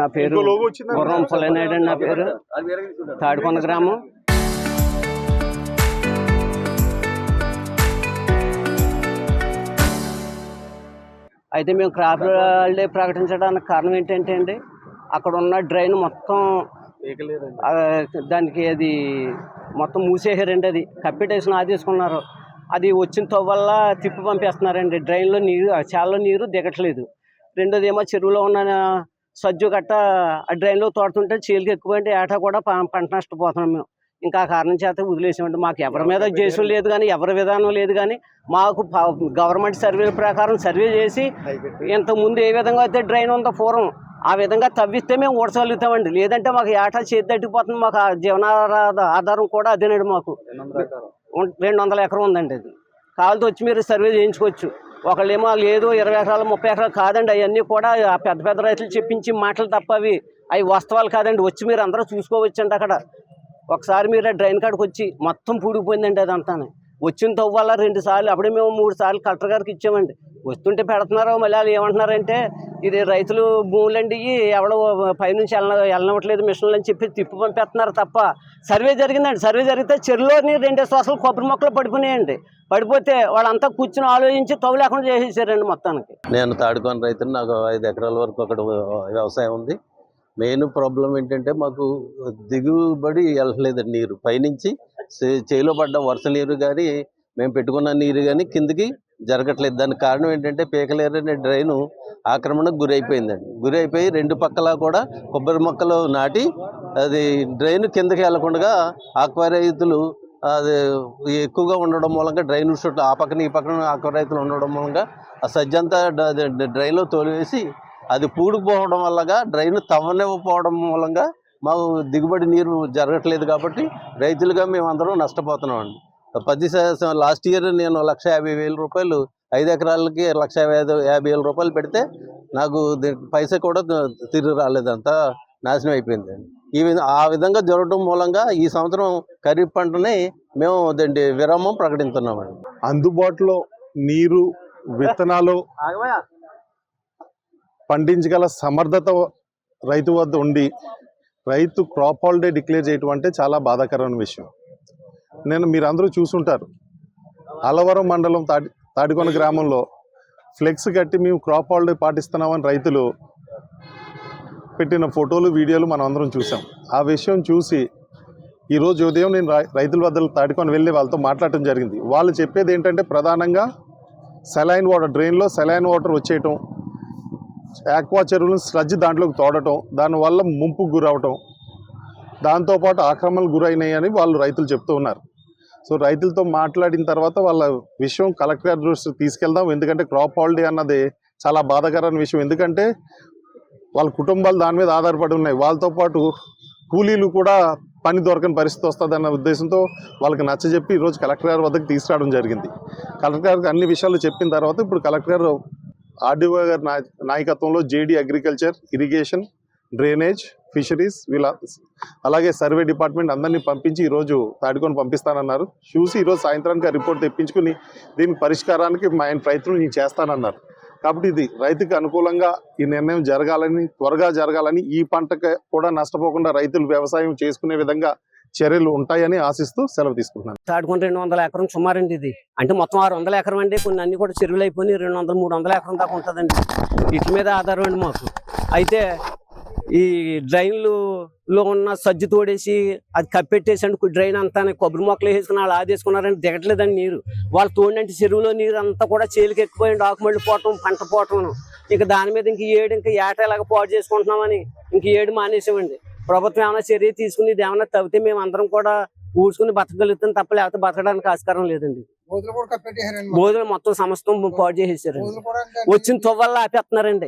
నా పేరు గుర్రం పుల్లనాయుడు అండి. నా పేరు తాడికొండ గ్రామం. అయితే మేము క్రాప్ హాలిడే ప్రకటించడానికి కారణం ఏంటంటే అండి, అక్కడ ఉన్న డ్రైన్ మొత్తం దానికి అది మొత్తం మూసేసారండి. అది కప్పెట్టేసిన ఆదేసుకున్నారు. అది వచ్చిన తవ్వల్ల తిప్పి పంపేస్తున్నారండి. డ్రైన్లో నీరు, చాలా నీరు దిగట్లేదు. రెండోది ఏమో చెరువులో ఉన్న సజ్జు గట్ట ఆ డ్రైన్లో తోడుతుంటే చీలికి ఎక్కువంటే ఏటా కూడా పంట నష్టపోతున్నాం మేము. ఇంకా ఆ కారణం చేత వదిలేసామండి. మాకు ఎవరి మీద ఉద్దేశం లేదు కానీ, ఎవరి విధానం లేదు కానీ, మాకు గవర్నమెంట్ సర్వే ప్రకారం సర్వే చేసి ఇంతకుముందు ఏ విధంగా అయితే డ్రైన్ ఉందో పూర్వం ఆ విధంగా తవ్విస్తే మేము ఊడ్చగలుగుతామండి. లేదంటే మాకు ఏటా చేతి తట్టిపోతుంది. మాకు ఆధారం కూడా అదేనండి. మాకు 200 ఎకరం ఉందండి. అది కావాలతో వచ్చి మీరు సర్వే చేయించుకోవచ్చు. ఒకళ్ళేమో లేదు 20 ఎకరాలు 30 ఎకరాలు కాదండి. అవన్నీ కూడా ఆ పెద్ద పెద్ద రైతులు చెప్పించి మాటలు తప్ప అవి వాస్తవాలు కాదండి. వచ్చి మీరు అందరూ చూసుకోవచ్చండి. అక్కడ ఒకసారి మీరు ఆ డ్రైన్ కాడికి వచ్చి మొత్తం పూడిపోయిందండి. అదంతా వచ్చిన తవ్వాల 2 సార్లు, అప్పుడే మేము 3 సార్లు కలెక్టర్ గారికి ఇచ్చామండి. వస్తుంటే పెడుతున్నారు. మళ్ళీ వాళ్ళు ఏమంటున్నారంటే ఇది రైతులు భూములండి, ఎవడో పైనుంచి వెళ్ళనివ్వట్లేదు మిషన్లు అని చెప్పి తిప్పి పంపేస్తున్నారు తప్ప సర్వే జరిగిందండి. సర్వే జరిగితే చెరువులోని 2 సోసలు కొబ్బరి మొక్కలు పడిపోయినాయండి. పడిపోతే వాళ్ళంతా కూర్చుని ఆలోచించి తవ్వు లేకుండా చేసేసారండి మొత్తానికి. నేను తాడుకొని రైతుని. నాకు 5 ఎకరాల వరకు అక్కడ వ్యవసాయం ఉంది. మెయిన్ ప్రాబ్లం ఏంటంటే మాకు దిగుబడి వెళ్ళట్లేదండి. నీరు పైనుంచి చేలో పడ్డ వర్ష నీరు కానీ, మేము పెట్టుకున్న నీరు కానీ కిందికి జరగట్లేదు. దానికి కారణం ఏంటంటే పీకలేరు అనే డ్రైను ఆక్రమణకు గురైపోయిందండి. గురైపోయి 2 పక్కల కూడా కొబ్బరి మొక్కలు నాటి అది డ్రైన్ కిందకి వెళ్లకుండా ఆక్వా రైతులు అది ఎక్కువగా ఉండడం మూలంగా డ్రైన్ చుట్టూ ఆ పక్కన ఈ పక్కన ఆక్వా రైతులు ఉండడం మూలంగా ఆ సజ్జంతా డ్రైన్లో తోలివేసి అది పూడుకుపోవడం వల్లగా డ్రైన్ తవ్వనివ్వకపోవడం మూలంగా మాకు దిగుబడి నీరు జరగట్లేదు. కాబట్టి రైతులుగా మేమందరం నష్టపోతున్నాం అండి. లాస్ట్ ఇయర్ నేను 1,50,000 రూపాయలు 5 ఎకరాలకి 1,50,000 పెడితే నాకు పైసా కూడా తిరిగి రాలేదంతా నాశనం అయిపోయింది. ఆ విధంగా జరగడం మూలంగా ఈ సంవత్సరం ఖరీఫ్ పంటని మేము విరామం ప్రకటిస్తున్నామండి. అందుబాటులో నీరు, విత్తనాలు పండించగల సమర్థత రైతు వద్ద ఉండి రైతు క్రాప్ హాలిడే డిక్లేర్ చేయటం అంటే చాలా బాధాకరమైన విషయం. మీరందరూ చూసుంటారు, అలవరం మండలం తాడికొండ గ్రామంలో ఫ్లెక్స్ కట్టి మేము క్రాప్ హాలిడే పాటిస్తున్నామని రైతులు పెట్టిన ఫోటోలు, వీడియోలు మనం అందరం చూసాం. ఆ విషయం చూసి ఈరోజు ఉదయం నేను రైతుల వద్ద తాడికొని వెళ్ళి వాళ్ళతో మాట్లాడటం జరిగింది. వాళ్ళు చెప్పేది ఏంటంటే ప్రధానంగా సెలైన్ వాటర్, డ్రైన్లో సెలైన్ వాటర్ వచ్చేయటం, ఆక్వా చెరువులను స్లడ్జ్ దాంట్లోకి తోడటం, దానివల్ల ముంపుకు గురవటం, దాంతోపాటు ఆక్రమణలు గురైనాయని వాళ్ళు రైతులు చెప్తూ ఉన్నారు. సో రైతులతో మాట్లాడిన తర్వాత వాళ్ళ విషయం కలెక్టర్ గారి దృష్టికి తీసుకెళ్దాం. ఎందుకంటే క్రాప్ హాలిడే అన్నది చాలా బాధాకరమైన విషయం. ఎందుకంటే వాళ్ళ కుటుంబాలు దాని మీద ఆధారపడి ఉన్నాయి. వాళ్ళతో పాటు కూలీలు కూడా పని దొరకని పరిస్థితి వస్తుందన్న ఉద్దేశంతో వాళ్ళకి నచ్చజెప్పి ఈరోజు కలెక్టర్ గారి వద్దకు తీసుకురావడం జరిగింది. కలెక్టర్ గారికి అన్ని విషయాలు చెప్పిన తర్వాత ఇప్పుడు కలెక్టర్ గారు ఆర్డీఓ గారి నాయకత్వంలో JD agriculture, irrigation, drainage, fisheries అలాగే సర్వే డిపార్ట్మెంట్ అందరినీ పంపించి ఈరోజు తాడికొని పంపిస్తానన్నారు. చూసి ఈరోజు సాయంత్రానికి ఆ రిపోర్ట్ తెప్పించుకుని దీని పరిష్కారానికి ఆయన ప్రయత్నం నేను చేస్తానన్నారు. కాబట్టి ఇది రైతుకు అనుకూలంగా ఈ నిర్ణయం త్వరగా జరగాలని, ఈ పంటకు కూడా నష్టపోకుండా రైతులు వ్యవసాయం చేసుకునే విధంగా చర్యలు ఉంటాయని ఆశిస్తూ సెలవు తీసుకుంటున్నాను. తాడుకొని 200 ఎకరం సుమారండి. ఇది అంటే మొత్తం 600 ఎకరం అండి. కొన్ని అన్ని కూడా చెరువులు అయిపోయి 200-300 ఎకరం దాకా ఉంటుందండి. వీటి మీద ఆధారం అండి మాకు. అయితే ఈ డ్రైన్లో ఉన్న సజ్జు తోడేసి అది కప్పెట్టేసండి. డ్రైన్ అంతా కొబ్బరి మొక్కలు వేసుకుని వాళ్ళు ఆదేసుకున్నారంటే దిగట్లేదండి నీరు. వాళ్ళు తోడినంటే చెరువులో నీరు అంతా కూడా చేలికి ఎక్కుపోయింది. ఆకుమళ్ళు పోవటం, పంట పోవటం. ఇంకా దాని మీద ఇంకా ఏటలాగా పాడు చేసుకుంటున్నామని ఏడు మానేసామండి. ప్రభుత్వం ఏమైనా చర్య తీసుకుని ఇది ఏమైనా తవ్వితే మేము అందరం కూడా ఊడ్చుకుని బతకగలుగుతాం తప్ప లేకపోతే బతకడానికి ఆస్కారం లేదండి. బోధులు మొత్తం సమస్తం పాడు చేసేసారండి. వచ్చిన తవ్వల్లా ఆపేస్తున్నారండి.